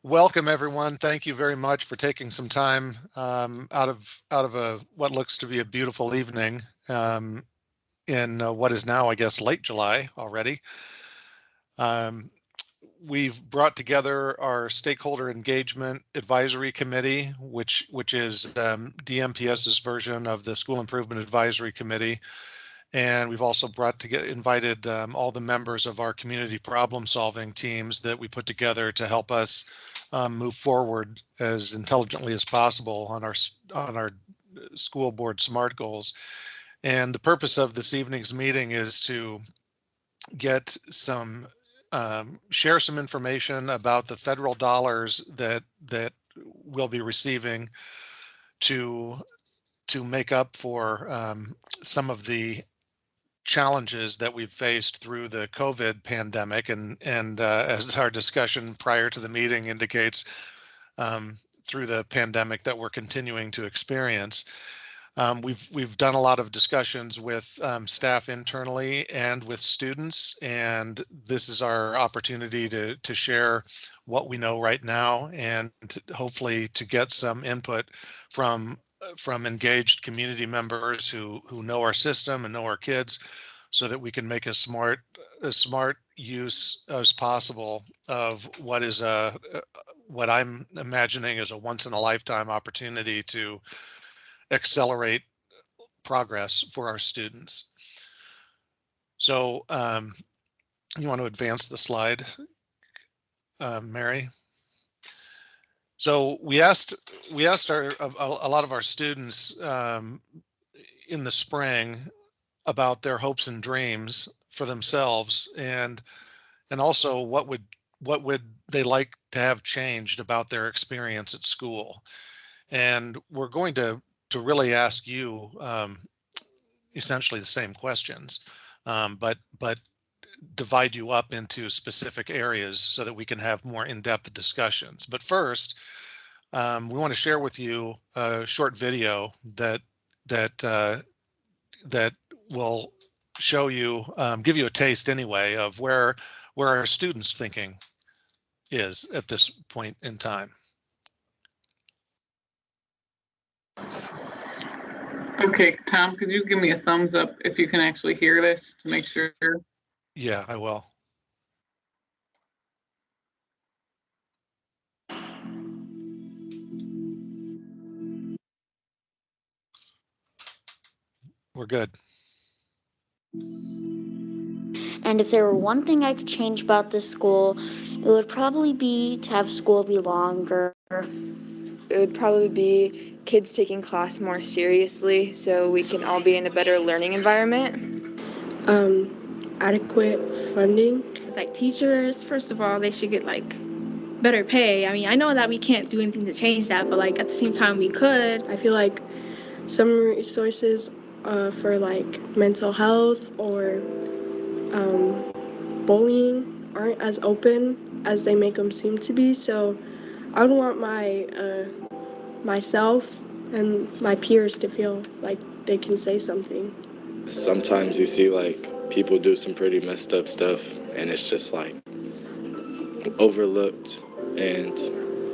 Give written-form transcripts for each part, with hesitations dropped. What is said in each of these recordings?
Welcome, everyone. Thank you very much for taking some time out of what looks to be a beautiful evening in what is now, I guess, late July already. We've brought together our Stakeholder Engagement Advisory Committee, which is DMPS's version of the School Improvement Advisory Committee. And we've also invited all the members of our community problem solving teams that we put together to help us move forward as intelligently as possible on our school board SMART goals. And the purpose of this evening's meeting is to get share some information about the federal dollars that we'll be receiving to make up for some of the challenges that we've faced through the COVID pandemic, and as our discussion prior to the meeting indicates, through the pandemic that we're continuing to experience. We've done a lot of discussions with staff internally and with students, and this is our opportunity to share what we know right now, and hopefully to get some input from engaged community members who know our system and know our kids, so that we can make as smart use as possible of what I'm imagining is a once in a lifetime opportunity to accelerate progress for our students. So you want to advance the slide, Mary? So we asked a lot of our students in the spring about their hopes and dreams for themselves, and also what would they like to have changed about their experience at school. And we're going to really ask you essentially the same questions, but divide you up into specific areas so that we can have more in-depth discussions. But first, we want to share with you a short video that will show you, give you a taste anyway, of where our students' thinking is at this point in time. Okay, Tom, could you give me a thumbs up if you can actually hear this to make sure? Yeah, I will. We're good. And if there were one thing I could change about this school, it would probably be to have school be longer. It would probably be kids taking class more seriously so we can all be in a better learning environment. Adequate funding. It's like teachers, first of all, they should get like better pay. I mean, I know that we can't do anything to change that, but like at the same time we could. I feel like some resources for like mental health or bullying aren't as open as they make them seem to be. So I would want myself and my peers to feel like they can say something. Sometimes you see like people do some pretty messed up stuff and it's just like overlooked and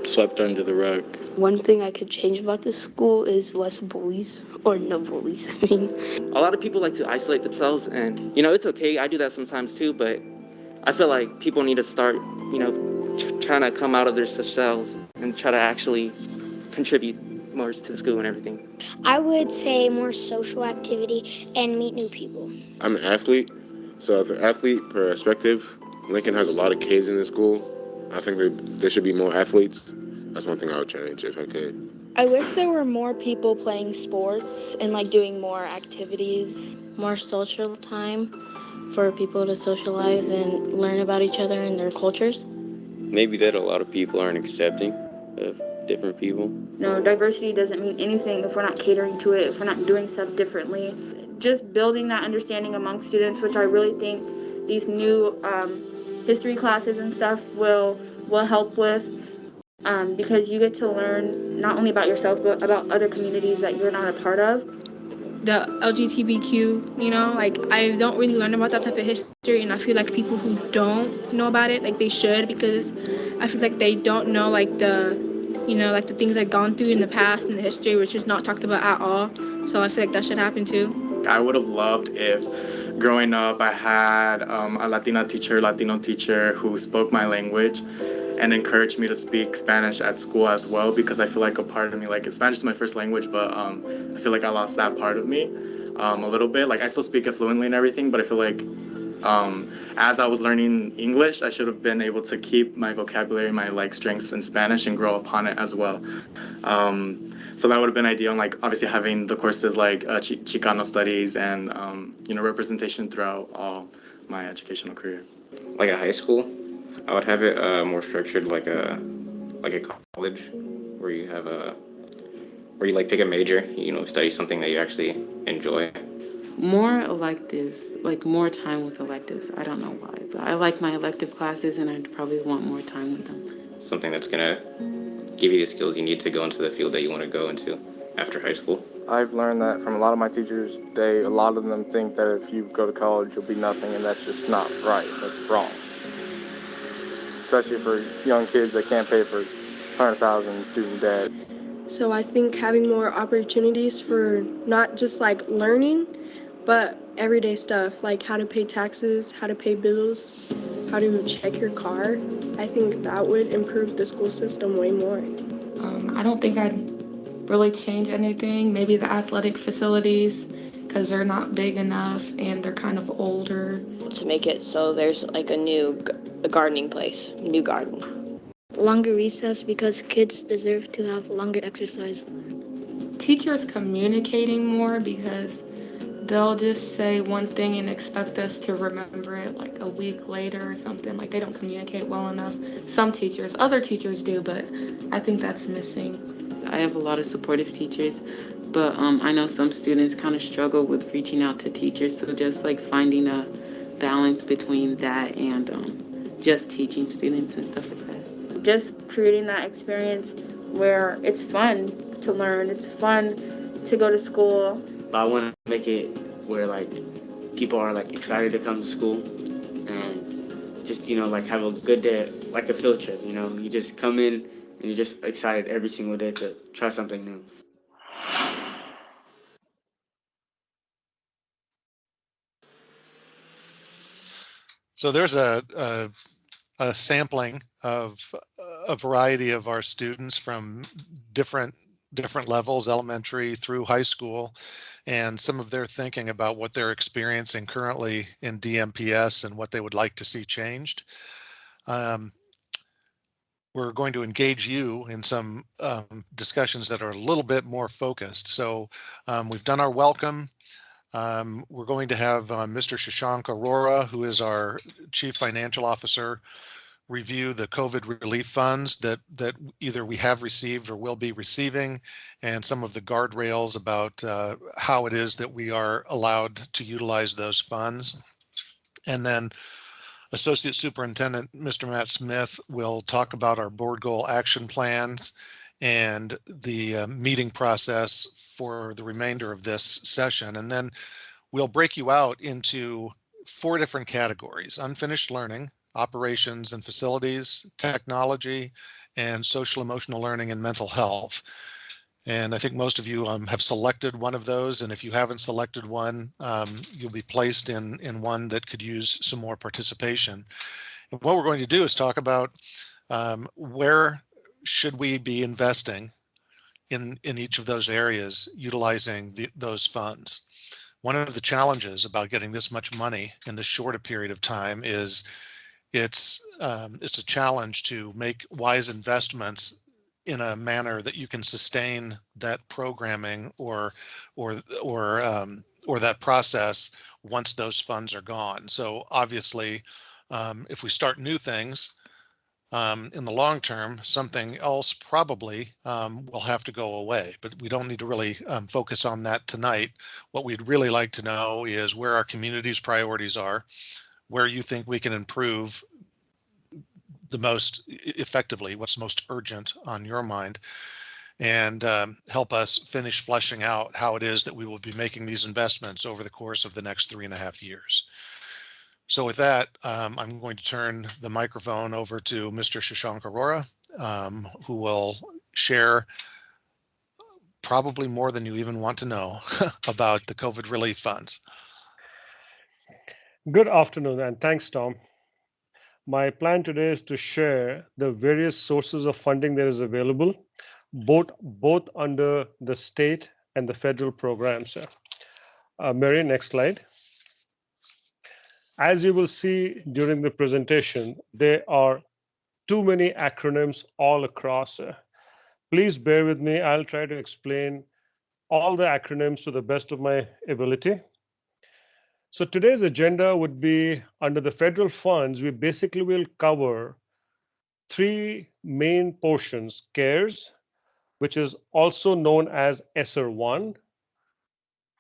swept under the rug. One thing I could change about this school is less bullies, or no bullies, I mean. A lot of people like to isolate themselves, and, you know, it's okay. I do that sometimes too, but I feel like people need to start, you know, trying to come out of their shells and try to actually contribute more to the school and everything. I would say more social activity and meet new people. I'm an athlete, so as an athlete perspective, Lincoln has a lot of kids in the school. I think there should be more athletes. That's one thing I would change if I could. I wish there were more people playing sports and like doing more activities. More social time for people to socialize and learn about each other and their cultures. Maybe that a lot of people aren't accepting of different people. No, diversity doesn't mean anything if we're not catering to it, if we're not doing stuff differently. Just building that understanding among students, which I really think these new history classes and stuff will help with, because you get to learn not only about yourself but about other communities that you're not a part of. The LGBTQ, you know, like I don't really learn about that type of history, and I feel like people who don't know about it, like they should, because I feel like they don't know like like the things I've gone through in the past and the history, which is not talked about at all. So I feel like that should happen too. I would have loved if growing up I had a Latino teacher who spoke my language and encouraged me to speak Spanish at school as well, because I feel like a part of me, like Spanish is my first language, but I feel like I lost that part of me a little bit. Like I still speak it fluently and everything, but I feel like as I was learning English, I should have been able to keep my vocabulary, my like strengths in Spanish and grow upon it as well. So that would have been ideal. And like obviously having the courses like Chicano studies and representation throughout all my educational career. Like at high school, I would have it more structured like a college, where you have where you like pick a major, study something that you actually enjoy. More electives, like more time with electives. I don't know why, but I like my elective classes and I'd probably want more time with them. Something that's gonna give you the skills you need to go into the field that you want to go into after high school. I've learned that from a lot of my teachers. A lot of them think that if you go to college, you'll be nothing, and that's just not right. That's wrong. Especially for young kids that can't pay for $100,000 student debt. So I think having more opportunities for not just like learning, but everyday stuff like how to pay taxes, how to pay bills, how to check your car. I think that would improve the school system way more. I don't think I'd really change anything. Maybe the athletic facilities, because they're not big enough and they're kind of older. To make it so there's like a gardening place, a new garden. Longer recess because kids deserve to have longer exercise. Teachers communicating more, because they'll just say one thing and expect us to remember it like a week later or something. Like they don't communicate well enough. Some teachers, other teachers do, but I think that's missing. I have a lot of supportive teachers, but I know some students kind of struggle with reaching out to teachers, so just like finding a balance between that and just teaching students and stuff like that. Just creating that experience where it's fun to learn, it's fun to go to school. But I want to make it where like people are like excited to come to school and just like have a good day, like a field trip. You just come in and you're just excited every single day to try something new. So there's a sampling of a variety of our students from different levels, elementary through high school, and some of their thinking about what they're experiencing currently in DMPS and what they would like to see changed. We're going to engage you in some discussions that are a little bit more focused. So we've done our welcome. We're going to have Mr. Shashank Arora, who is our Chief Financial Officer, review the COVID relief funds that either we have received or will be receiving, and some of the guardrails about how it is that we are allowed to utilize those funds. And then Associate Superintendent Mr. Matt Smith will talk about our board goal action plans and the meeting process for the remainder of this session. And then we'll break you out into 4 different categories: unfinished learning, operations and facilities, technology, and social emotional learning and mental health. And I think most of you have selected one of those. And if you haven't selected one, you'll be placed in one that could use some more participation. And what we're going to do is talk about where should we be investing in each of those areas, utilizing those funds. One of the challenges about getting this much money in this short a period of time is it's a challenge to make wise investments in a manner that you can sustain that programming or that process once those funds are gone. So obviously, if we start new things in the long term, something else probably will have to go away, but we don't need to really focus on that tonight. What we'd really like to know is where our community's priorities are, where you think we can improve the most effectively, what's most urgent on your mind, and help us finish fleshing out how it is that we will be making these investments over the course of the next 3.5 years. So with that, I'm going to turn the microphone over to Mr. Shashank Arora, who will share probably more than you even want to know about the COVID relief funds. Good afternoon, and thanks, Tom. My plan today is to share the various sources of funding that is available, both under the state and the federal programs. Mary, next slide. As you will see during the presentation, there are too many acronyms all across. Please bear with me. I'll try to explain all the acronyms to the best of my ability. So today's agenda would be under the federal funds, we basically will cover three main portions: CARES, which is also known as SR1,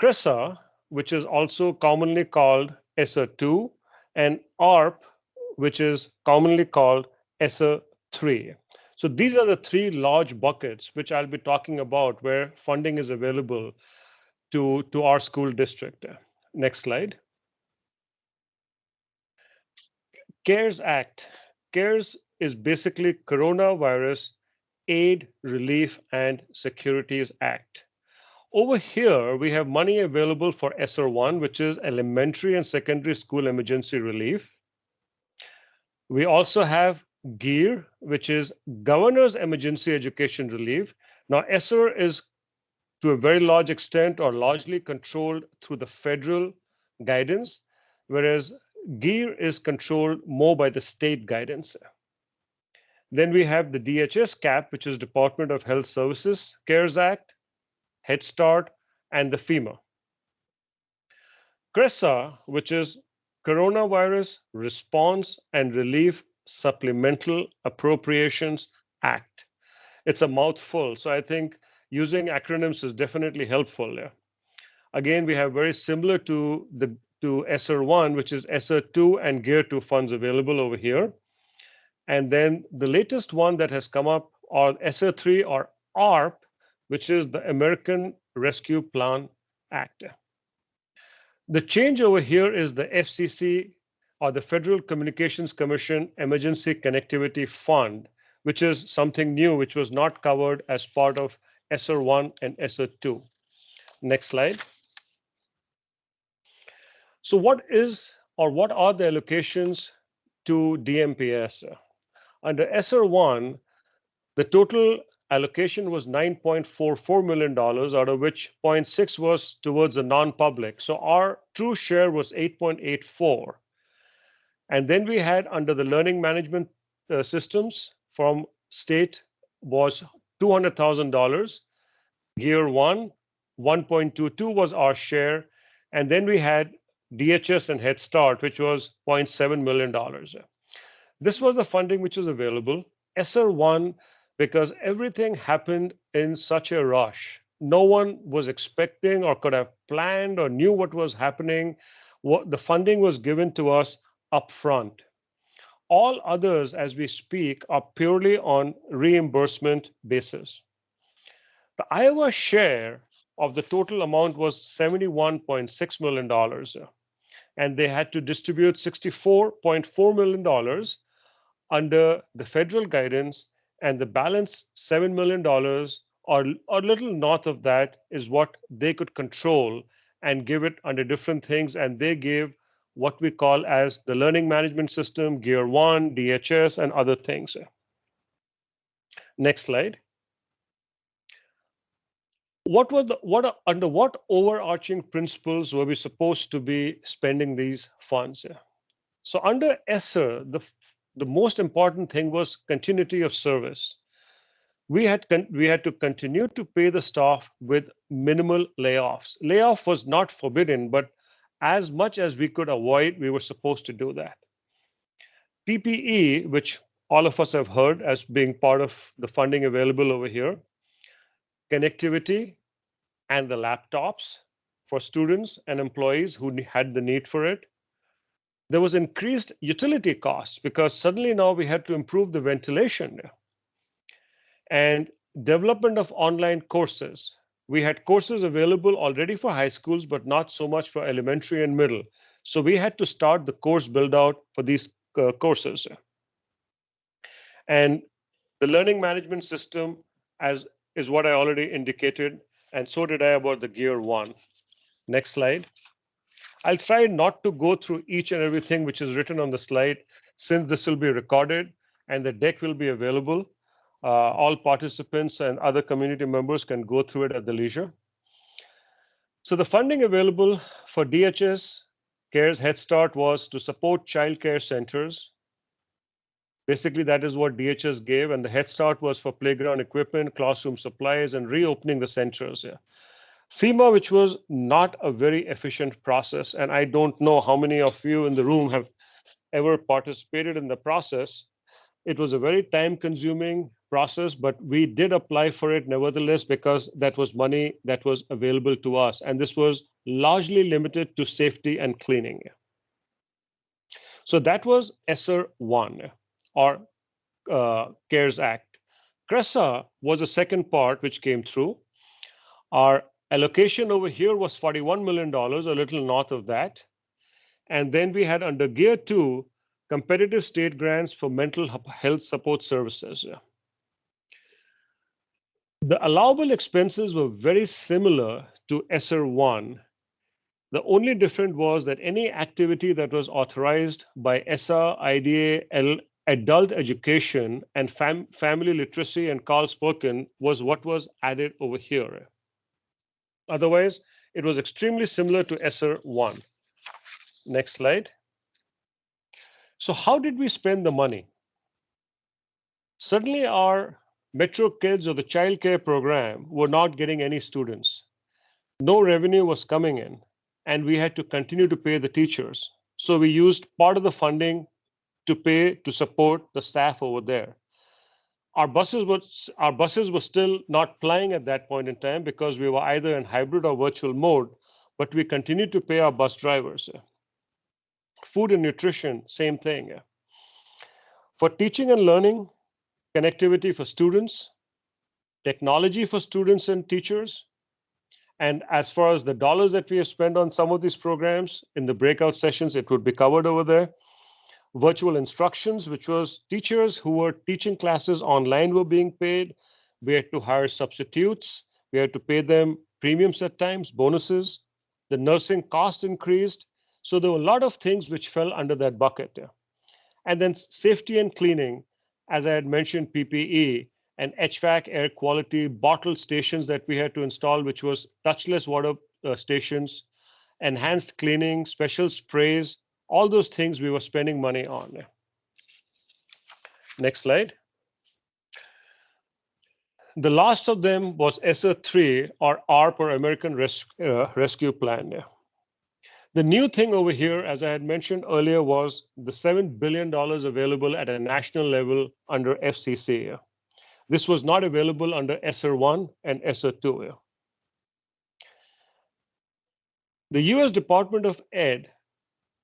CRESA, which is also commonly called SR2, and ARP, which is commonly called SR3. So these are the three large buckets which I'll be talking about where funding is available to our school district. Next slide. CARES Act. CARES is basically Coronavirus Aid, Relief, and Securities Act. Over here, we have money available for SR1, which is Elementary and Secondary School Emergency Relief. We also have GEAR, which is Governor's Emergency Education Relief. Now, ESSER is to a very large extent or largely controlled through the federal guidance, whereas GEAR is controlled more by the state guidance. Then we have the DHS CAP, which is Department of Health Services, CARES Act, Head Start, and the FEMA. CRESA, which is Coronavirus Response and Relief Supplemental Appropriations Act. It's a mouthful, so I think using acronyms is definitely helpful there. Again, we have very similar to SR1, which is SR2 and GEAR 2 funds available over here. And then the latest one that has come up are SR3 or ARP, which is the American Rescue Plan Act. The change over here is the FCC or the Federal Communications Commission Emergency Connectivity Fund, which is something new, which was not covered as part of SR1 and SR2. Next slide. So what are the allocations to DMPS? Under SR1, the total allocation was $9.44 million, out of which 0.6 was towards the non-public. So our true share was 8.84. And then we had under the learning management systems from state was $200,000. Gear 1, 1.22 was our share. And then we had DHS and Head Start, which was $0.7 million. This was the funding which was available. SR1, because everything happened in such a rush. No one was expecting or could have planned or knew what was happening. The funding was given to us upfront. All others, as we speak, are purely on reimbursement basis. The Iowa share of the total amount was $71.6 million, and they had to distribute $64.4 million under the federal guidance, and the balance $7 million or a little north of that is what they could control and give it under different things. And they gave what we call as the learning management system, Gear 1, DHS, and other things. Next slide. Under what overarching principles were we supposed to be spending these funds? So under ESSER, the most important thing was continuity of service. We had to continue to pay the staff with minimal layoffs. Layoff was not forbidden, but as much as we could avoid, we were supposed to do that. PPE, which all of us have heard as being part of the funding available over here, connectivity and the laptops for students and employees who had the need for it. There was increased utility costs because suddenly now we had to improve the ventilation and development of online courses. We had courses available already for high schools, but not so much for elementary and middle. So we had to start the course build out for these courses. And the learning management system as is what I already indicated, and so did I about the Gear 1. Next slide. I'll try not to go through each and everything which is written on the slide, since this will be recorded and the deck will be available. All participants and other community members can go through it at the leisure. So the funding available for DHS CARES Head Start was to support child care centers. Basically, that is what DHS gave, and the Head Start was for playground equipment, classroom supplies, and reopening the centers. Yeah. FEMA, which was not a very efficient process, and I don't know how many of you in the room have ever participated in the process. It was a very time-consuming process, but we did apply for it nevertheless because that was money that was available to us, and this was largely limited to safety and cleaning. So that was ESSER 1 or CARES Act. CRESA was the second part which came through. Our allocation over here was $41 million, a little north of that. And then we had under Gear 2, competitive state grants for mental health support services. The allowable expenses were very similar to ESSER 1. The only difference was that any activity that was authorized by ESSER, IDA, adult education, and family literacy and Carl Spoken was what was added over here. Otherwise, it was extremely similar to ESSER 1. Next slide. So how did we spend the money? Suddenly, our Metro Kids or the child care program were not getting any students. No revenue was coming in, and we had to continue to pay the teachers. So we used part of the funding to support the staff over there. Our buses were still not plying at that point in time because we were either in hybrid or virtual mode, but we continued to pay our bus drivers. Food and nutrition, same thing. For teaching and learning, connectivity for students, technology for students and teachers. And as far as the dollars that we have spent on some of these programs in the breakout sessions, it would be covered over there. Virtual instructions, which was teachers who were teaching classes online were being paid. We had to hire substitutes. We had to pay them premiums at times, bonuses. The nursing cost increased. So there were a lot of things which fell under that bucket. And then safety and cleaning, as I had mentioned, PPE and HVAC air quality bottle stations that we had to install, which was touchless water stations, enhanced cleaning, special sprays, all those things we were spending money on. Next slide. The last of them was SR3 or ARP or American Rescue Plan. The new thing over here, as I had mentioned earlier, was the $7 billion available at a national level under FCC. This was not available under ESSER 1 and ESSER 2. The US Department of Ed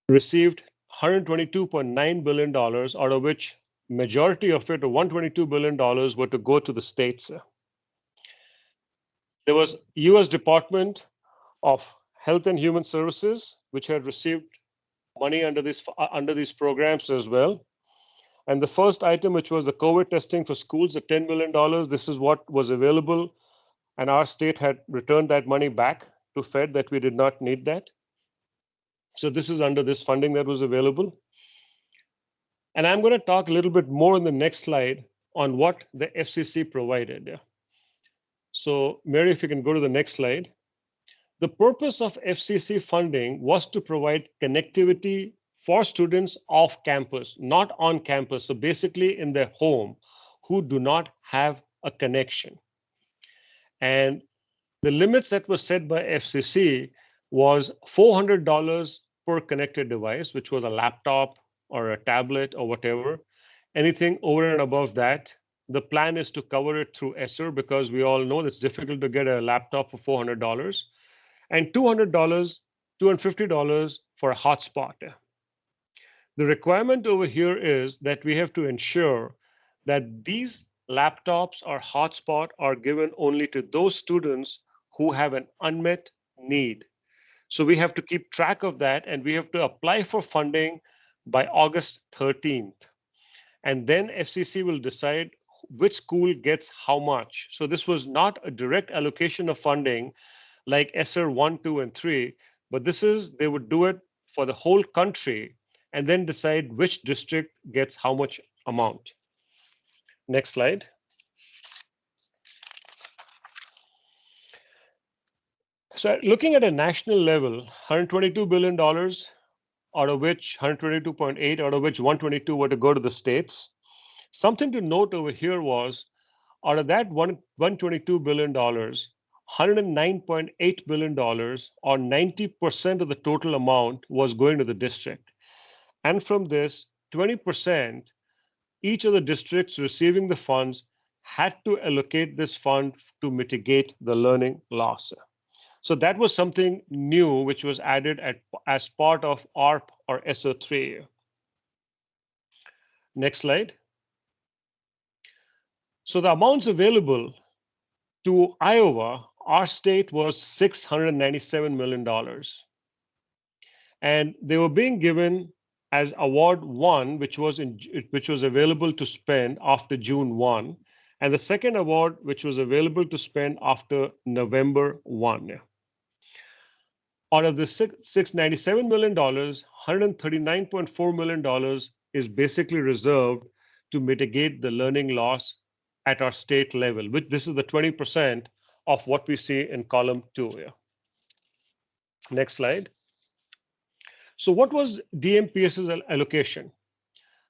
received $122.9 billion, out of which majority of it, or $122 billion, were to go to the states. There was US Department of Health and Human Services, which had received money under these programs as well. And the first item, which was the COVID testing for schools at $10 million, this is what was available. And our state had returned that money back to Fed that we did not need that. So this is under this funding that was available. And I'm going to talk a little bit more in the next slide on what the FCC provided. So Mary, if you can go to the next slide. The purpose of FCC funding was to provide connectivity for students off campus, not on campus. So basically in their home who do not have a connection. And the limits that were set by FCC was $400 per connected device, which was a laptop or a tablet or whatever. Anything over and above that, the plan is to cover it through ESSER because we all know it's difficult to get a laptop for $400, and $250 for a hotspot. The requirement over here is that we have to ensure that these laptops or hotspot are given only to those students who have an unmet need. So we have to keep track of that, and we have to apply for funding by August 13th. And then FCC will decide which school gets how much. So this was not a direct allocation of funding like ESSER 1, 2, and 3, but they would do it for the whole country and then decide which district gets how much amount. Next slide. So looking at a national level, $122 billion, out of which 122.8, out of which 122 were to go to the states. Something to note over here was, out of that $122 billion, $109.8 billion, or 90% of the total amount, was going to the district. And from this, 20%, each of the districts receiving the funds had to allocate this fund to mitigate the learning loss. So that was something new which was added as part of ARP or SR3. Next slide. So the amounts available to Iowa, our state, was $697 million. And they were being given as Award 1, which was available to spend after June 1, and the second award, which was available to spend after November 1. Out of the $697 million, $139.4 million is basically reserved to mitigate the learning loss at our state level, which this is the 20% of what we see in column 2 here. Next slide. So what was DMPS's allocation?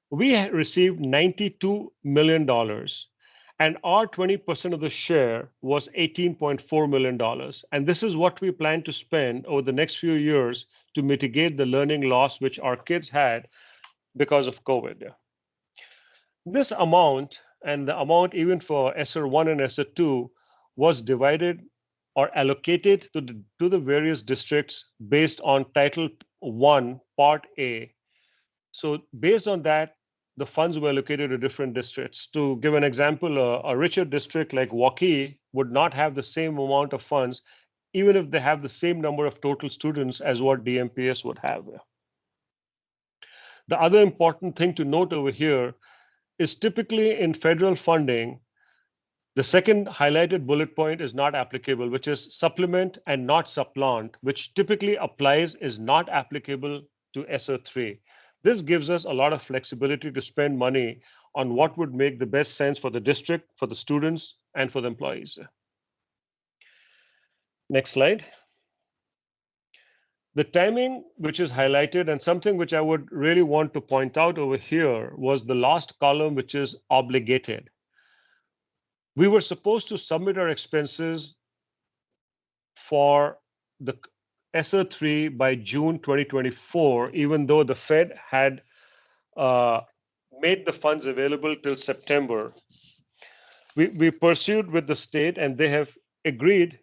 We received $92 million, and our 20% of the share was $18.4 million. And this is what we plan to spend over the next few years to mitigate the learning loss which our kids had because of COVID. This amount, and the amount even for ESSER 1 and ESSER 2, was divided or allocated to the various districts based on Title 1, Part A. So based on that, the funds were allocated to different districts. To give an example, a richer district like Waukee would not have the same amount of funds, even if they have the same number of total students as what DMPS would have. The other important thing to note over here is typically in federal funding, the second highlighted bullet point is not applicable, which is supplement and not supplant, which typically applies, is not applicable to ESSER 3. This gives us a lot of flexibility to spend money on what would make the best sense for the district, for the students, and for the employees. Next slide. The timing, which is highlighted, and something which I would really want to point out over here, was the last column, which is obligated. We were supposed to submit our expenses for the ESSER 3 by June 2024, even though the Fed had made the funds available till September. We pursued with the state, and they have agreed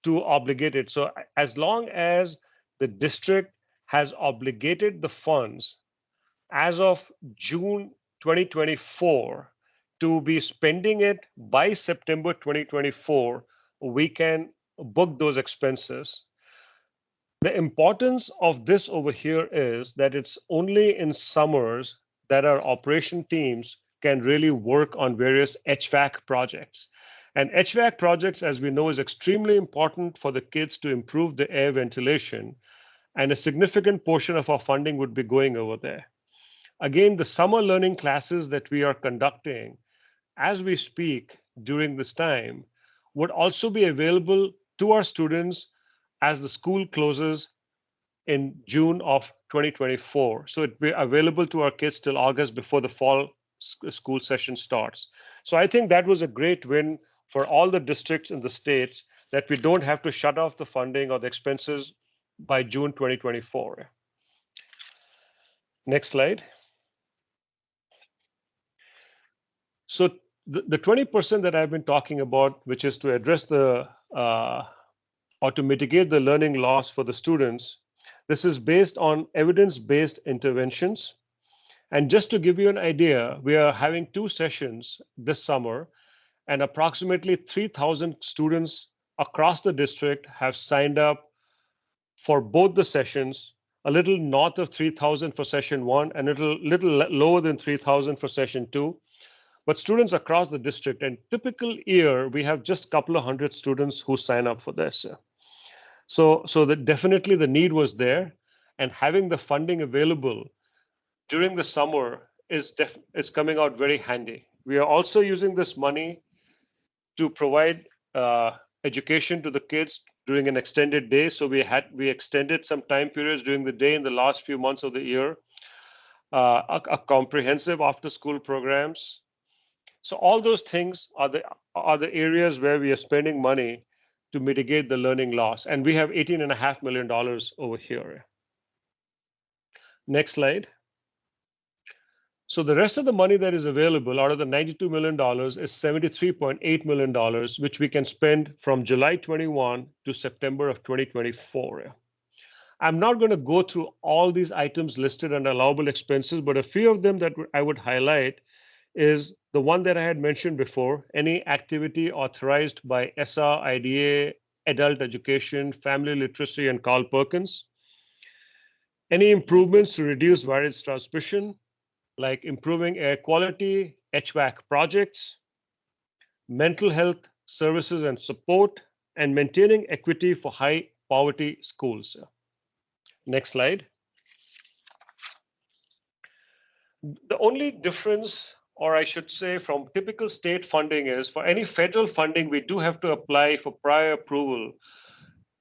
to obligate it. So as long as the district has obligated the funds as of June 2024 to be spending it by September 2024, we can book those expenses. The importance of this over here is that it's only in summers that our operation teams can really work on various HVAC projects. And HVAC projects, as we know, is extremely important for the kids to improve the air ventilation. And a significant portion of our funding would be going over there. Again, the summer learning classes that we are conducting as we speak during this time would also be available to our students as the school closes in June of 2024. So it'd be available to our kids till August before the fall school session starts. So I think that was a great win for all the districts in the states, that we don't have to shut off the funding or the expenses by June 2024. Next slide. So the 20% that I've been talking about, which is to address the or to mitigate the learning loss for the students, this is based on evidence-based interventions. And just to give you an idea, we are having 2 sessions this summer, and approximately 3,000 students across the district have signed up for both the sessions, a little north of 3,000 for session 1 and a little lower than 3,000 for session 2. But students across the district, and typical year, we have just a couple of hundred students who sign up for this. So that definitely the need was there, and having the funding available during the summer is coming out very handy. We are also using this money to provide education to the kids during an extended day. So we extended some time periods during the day in the last few months of the year, a comprehensive after-school programs. So all those things are the areas where we are spending money to mitigate the learning loss, and we have $18.5 million over here. Next slide. So the rest of the money that is available out of the $92 million is $73.8 million, which we can spend from July 21 to September of 2024. I'm not going to go through all these items listed under allowable expenses, but a few of them that I would highlight is the one that I had mentioned before: any activity authorized by ESSER, IDA, adult education, family literacy, and Carl Perkins. Any improvements to reduce virus transmission, like improving air quality, HVAC projects, mental health services and support, and maintaining equity for high poverty schools. Next slide. The only difference, or I should say, from typical state funding is for any federal funding, we do have to apply for prior approval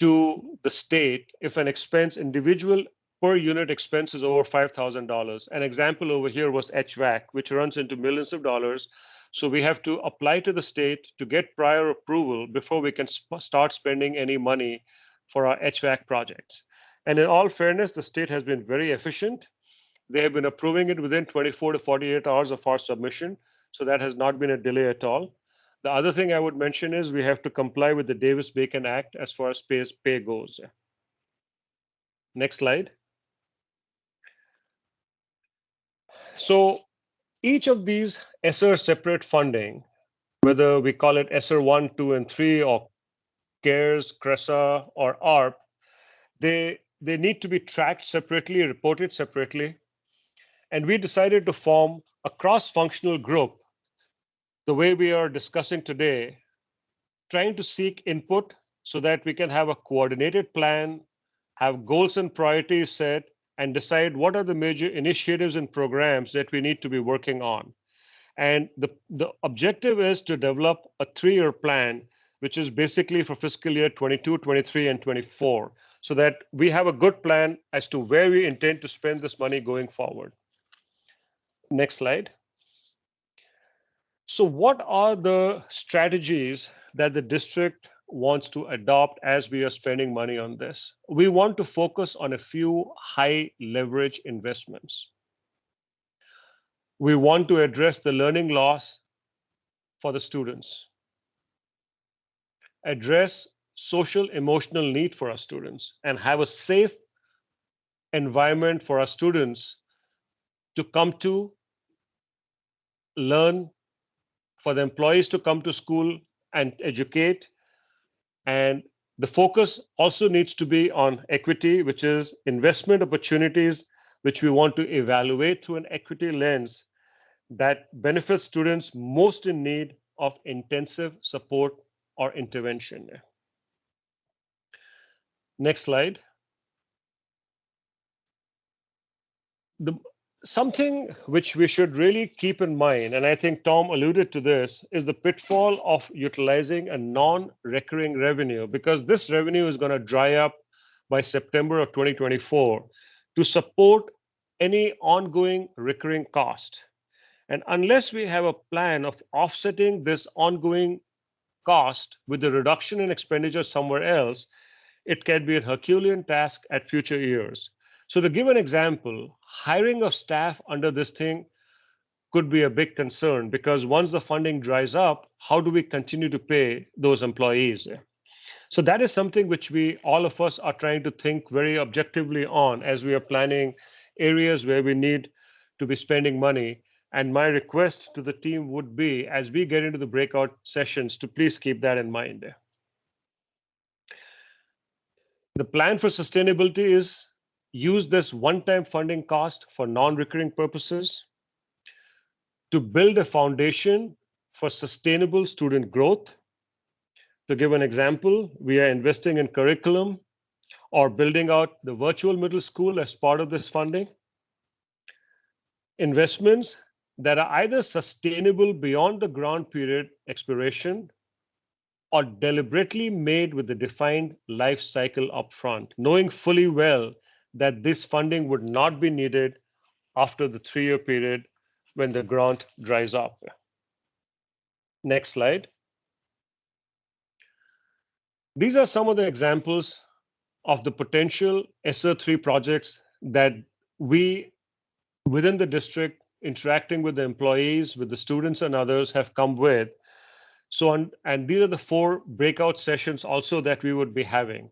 to the state if an expense, individual per unit expense, is over $5,000. An example over here was HVAC, which runs into millions of dollars. So we have to apply to the state to get prior approval before we can start spending any money for our HVAC projects. And in all fairness, the state has been very efficient. They have been approving it within 24 to 48 hours of our submission. So that has not been a delay at all. The other thing I would mention is we have to comply with the Davis-Bacon Act as far as pay goes. Next slide. So each of these ESSER separate funding, whether we call it ESSER 1, 2, and 3, or CARES, CRESA, or ARP, they need to be tracked separately, reported separately. And we decided to form a cross-functional group the way we are discussing today, trying to seek input so that we can have a coordinated plan, have goals and priorities set, and decide what are the major initiatives and programs that we need to be working on. And the objective is to develop a 3-year plan, which is basically for fiscal year 22, 23, and 24, so that we have a good plan as to where we intend to spend this money going forward. Next slide. So what are the strategies that the district wants to adopt as we are spending money on this? We want to focus on a few high leverage investments. We want to address the learning loss for the students, address social emotional need for our students, and have a safe environment for our students to come to learn, for the employees to come to school and educate. And the focus also needs to be on equity, which is investment opportunities, which we want to evaluate through an equity lens that benefits students most in need of intensive support or intervention. Next slide. Something which we should really keep in mind, and I think Tom alluded to this, is the pitfall of utilizing a non-recurring revenue, because this revenue is going to dry up by September of 2024 to support any ongoing recurring cost. And unless we have a plan of offsetting this ongoing cost with the reduction in expenditure somewhere else, it can be a Herculean task at future years. So to give an example, hiring of staff under this thing could be a big concern, because once the funding dries up, how do we continue to pay those employees? So that is something which all of us are trying to think very objectively on as we are planning areas where we need to be spending money. And my request to the team would be, as we get into the breakout sessions, to please keep that in mind. The plan for sustainability is use this one-time funding cost for non-recurring purposes to build a foundation for sustainable student growth. To give an example, we are investing in curriculum or building out the virtual middle school as part of this funding. Investments that are either sustainable beyond the grant period expiration or deliberately made with the defined life cycle upfront, knowing fully well that this funding would not be needed after the 3-year period when the grant dries up. Next slide. These are some of the examples of the potential SR3 projects that we within the district, interacting with the employees, with the students and others, have come with. So, and these are the 4 breakout sessions also that we would be having.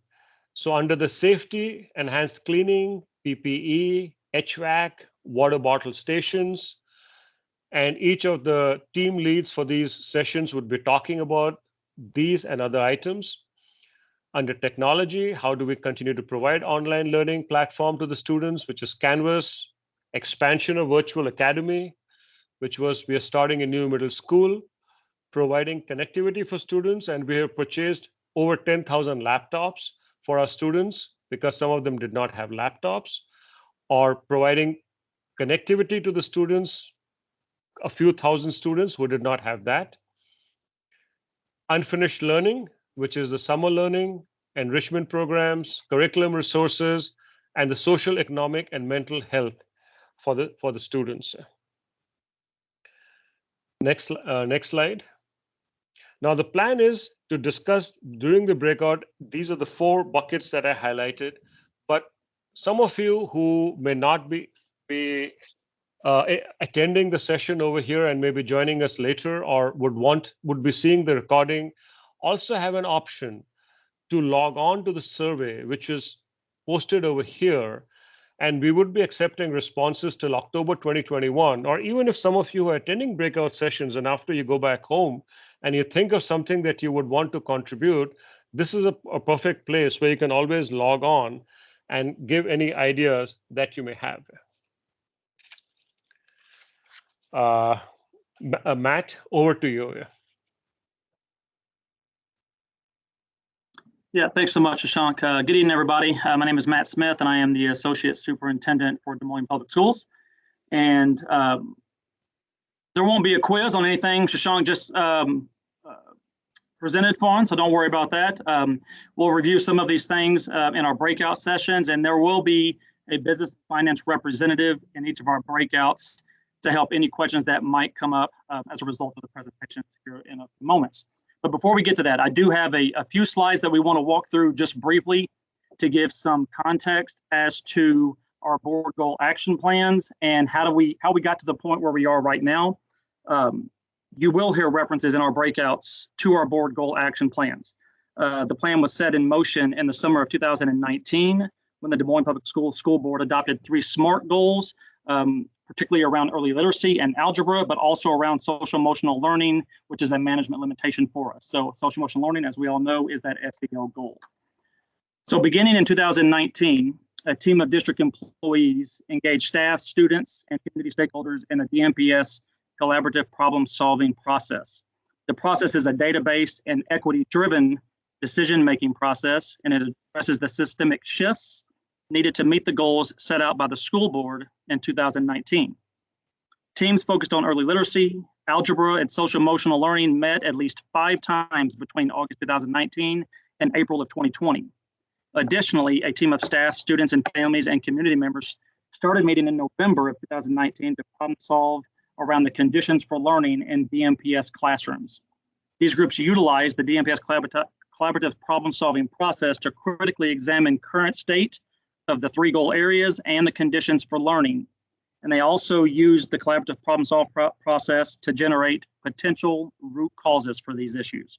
So under the safety, enhanced cleaning, PPE, HVAC, water bottle stations, and each of the team leads for these sessions would be talking about these and other items. Under technology, how do we continue to provide online learning platform to the students, which is Canvas, expansion of virtual academy, which was we are starting a new middle school, providing connectivity for students, and we have purchased over 10,000 laptops for our students because some of them did not have laptops, or providing connectivity to the students, a few thousand students who did not have that. Unfinished learning, which is the summer learning, enrichment programs, curriculum resources, and the social, economic, and mental health for the students. Next slide. Now the plan is to discuss during the breakout. These are the 4 buckets that I highlighted, but some of you who may not be attending the session over here and maybe joining us later, or would be seeing the recording, also have an option to log on to the survey, which is posted over here. And we would be accepting responses till October 2021, or even if some of you are attending breakout sessions and after you go back home and you think of something that you would want to contribute, this is a perfect place where you can always log on and give any ideas that you may have. Matt, over to you. Yeah, thanks so much, Shashank. Good evening, everybody. My name is Matt Smith, and I am the Associate Superintendent for Des Moines Public Schools. And there won't be a quiz on anything Shashank just presented for, so don't worry about that. We'll review some of these things in our breakout sessions, and there will be a business finance representative in each of our breakouts to help any questions that might come up as a result of the presentation here in a few moments. But before we get to that, I do have a few slides that we want to walk through just briefly to give some context as to our board goal action plans and how we got to the point where we are right now. You will hear references in our breakouts to our board goal action plans. The plan was set in motion in the summer of 2019 when the Des Moines Public Schools School Board adopted 3 SMART goals, particularly around early literacy and algebra, but also around social emotional learning, which is a management limitation for us. So social emotional learning, as we all know, is that SEL goal. So beginning in 2019, a team of district employees engaged staff, students, and community stakeholders in a DMPS collaborative problem-solving process. The process is a data-based and equity-driven decision-making process, and it addresses the systemic shifts needed to meet the goals set out by the school board in 2019. Teams focused on early literacy, algebra, and social emotional learning met at least 5 times between August 2019 and April of 2020. Additionally, a team of staff, students, and families and community members started meeting in November of 2019 to problem solve around the conditions for learning in DMPS classrooms. These groups utilized the DMPS collaborative problem-solving process to critically examine current state of the 3 goal areas and the conditions for learning. And they also used the collaborative problem-solving process to generate potential root causes for these issues.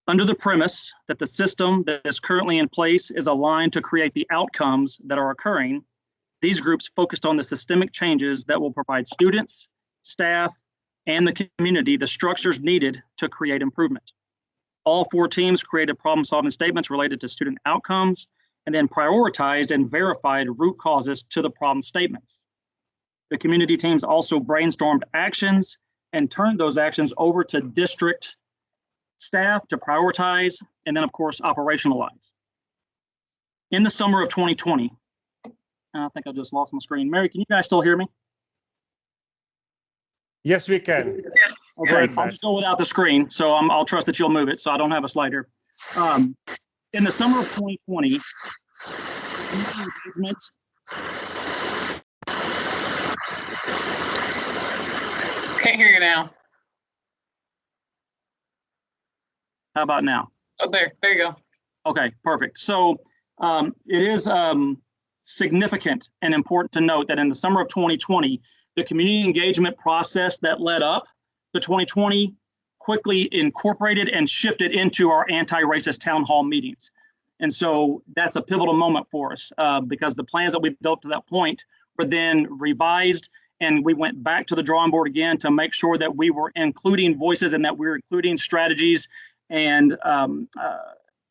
Under the premise that the system that is currently in place is aligned to create the outcomes that are occurring, these groups focused on the systemic changes that will provide students, staff, and the community the structures needed to create improvement. All 4 teams created problem-solving statements related to student outcomes and then prioritized and verified root causes to the problem statements. The community teams also brainstormed actions and turned those actions over to district staff to prioritize and then, of course, operationalize. In the summer of 2020, I think I just lost my screen. Mary, can you guys still hear me? Yes, we can. Yes. Okay, I'll just go without the screen, so I'll trust that you'll move it, so I don't have a slide here. In the summer of 2020, engagement. Can't hear you now. How about now? Oh, there you go. Okay, perfect. So it is significant and important to note that in the summer of 2020, the community engagement process that led up to 2020 quickly incorporated and shifted into our anti-racist town hall meetings. And so that's a pivotal moment for us because the plans that we built to that point were then revised, and we went back to the drawing board again to make sure that we were including voices and that we were including strategies and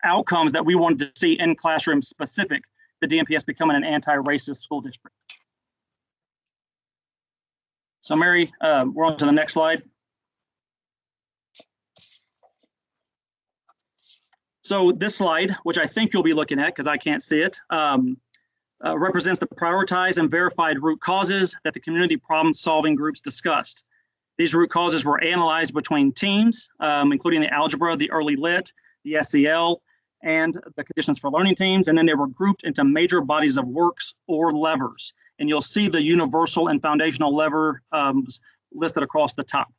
outcomes that we wanted to see in classrooms specific to DMPS becoming an anti-racist school district. So Mary, we're on to the next slide. So this slide, which I think you'll be looking at because I can't see it, represents the prioritized and verified root causes that the community problem-solving groups discussed. These root causes were analyzed between teams, including the algebra, the early lit, the SEL, and the conditions for learning teams, and then they were grouped into major bodies of works or levers. And you'll see the universal and foundational lever listed across the top.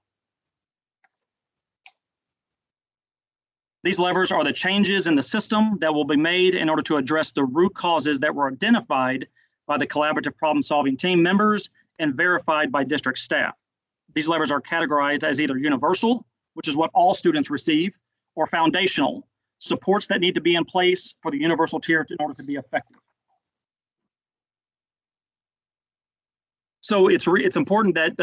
These levers are the changes in the system that will be made in order to address the root causes that were identified by the collaborative problem-solving team members and verified by district staff. These levers are categorized as either universal, which is what all students receive, or foundational, supports that need to be in place for the universal tier in order to be effective. So it's important that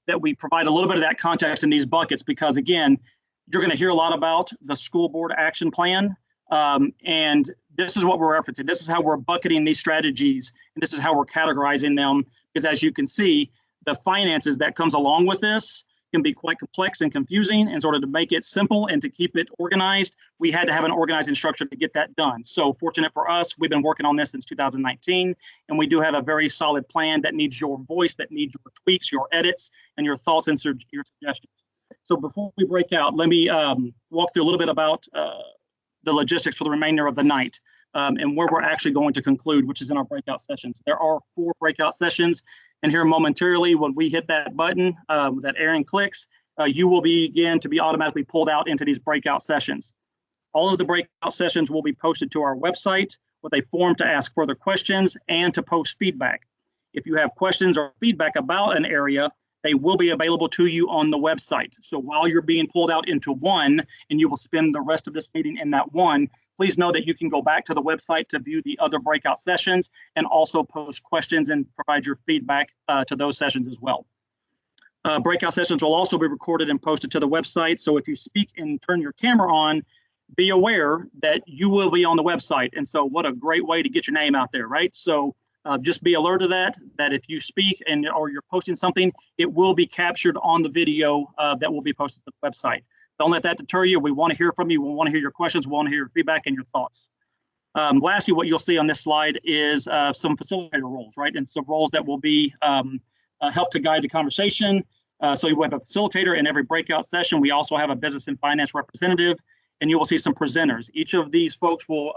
that we provide a little bit of that context in these buckets because, again, you're going to hear a lot about the school board action plan, and this is what we're referencing. This is how we're bucketing these strategies, and this is how we're categorizing them, because as you can see, the finances that comes along with this can be quite complex and confusing. In order to make it simple and to keep it organized, we had to have an organizing structure to get that done. So fortunate for us, we've been working on this since 2019, and we do have a very solid plan that needs your voice, that needs your tweaks, your edits, and your thoughts and your suggestions. So before we break out, let me walk through a little bit about the logistics for the remainder of the night and where we're actually going to conclude, which is in our breakout sessions. There are 4 breakout sessions, and here momentarily when we hit that button that Aaron clicks, you will begin to be automatically pulled out into these breakout sessions. All of the breakout sessions will be posted to our website with a form to ask further questions and to post feedback. If you have questions or feedback about an area, they will be available to you on the website. So while you're being pulled out into one and you will spend the rest of this meeting in that one, please know that you can go back to the website to view the other breakout sessions and also post questions and provide your feedback to those sessions as well. Breakout sessions will also be recorded and posted to the website. So if you speak and turn your camera on, be aware that you will be on the website. And so what a great way to get your name out there, right? So just be alert of that if you speak or you're posting something, it will be captured on the video that will be posted to the website. Don't let that deter you. We want to hear from you. We want to hear your questions. We want to hear your feedback and your thoughts. Lastly, what you'll see on this slide is some facilitator roles, right? And some roles that will be help to guide the conversation. So you have a facilitator in every breakout session. We also have a business and finance representative, and you will see some presenters. Each of these folks will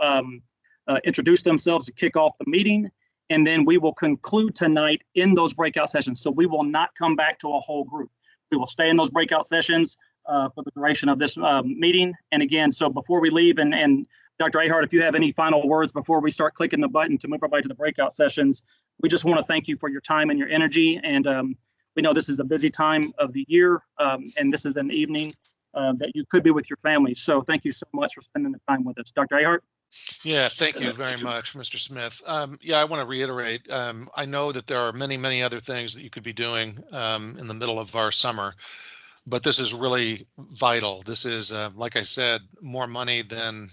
introduce themselves to kick off the meeting. And then we will conclude tonight in those breakout sessions. So we will not come back to a whole group. We will stay in those breakout sessions for the duration of this meeting. And again, so before we leave, and Dr. Ahart, if you have any final words before we start clicking the button to move everybody to the breakout sessions, we just want to thank you for your time and your energy. And we know this is a busy time of the year, and this is an evening that you could be with your family. So thank you so much for spending the time with us. Dr. Ahart? Yeah, thank you very much, Mr. Smith. Yeah, I want to reiterate, I know that there are many, many other things that you could be doing in the middle of our summer, but this is really vital. This is, like I said, more money than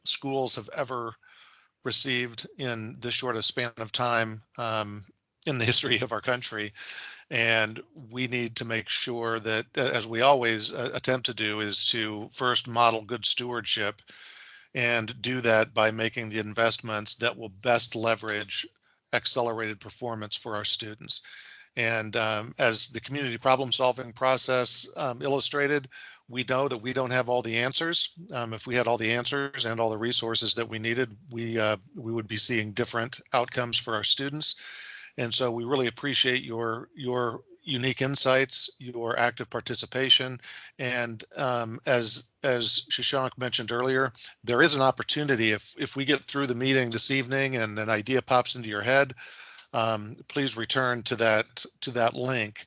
schools have ever received in this short a span of time in the history of our country. And we need to make sure that, as we always attempt to do, is to first model good stewardship, and do that by making the investments that will best leverage accelerated performance for our students. And as the community problem solving process illustrated, we know that we don't have all the answers. If we had all the answers and all the resources that we needed, we would be seeing different outcomes for our students. And so we really appreciate your unique insights, your active participation. And as Shashank mentioned earlier, there is an opportunity if we get through the meeting this evening and an idea pops into your head, please return to that link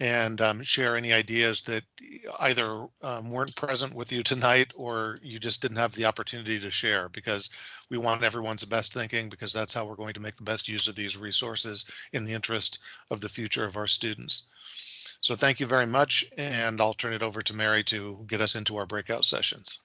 and share any ideas that either weren't present with you tonight or you just didn't have the opportunity to share, because we want everyone's best thinking, because that's how we're going to make the best use of these resources in the interest of the future of our students. So thank you very much, and I'll turn it over to Mary to get us into our breakout sessions.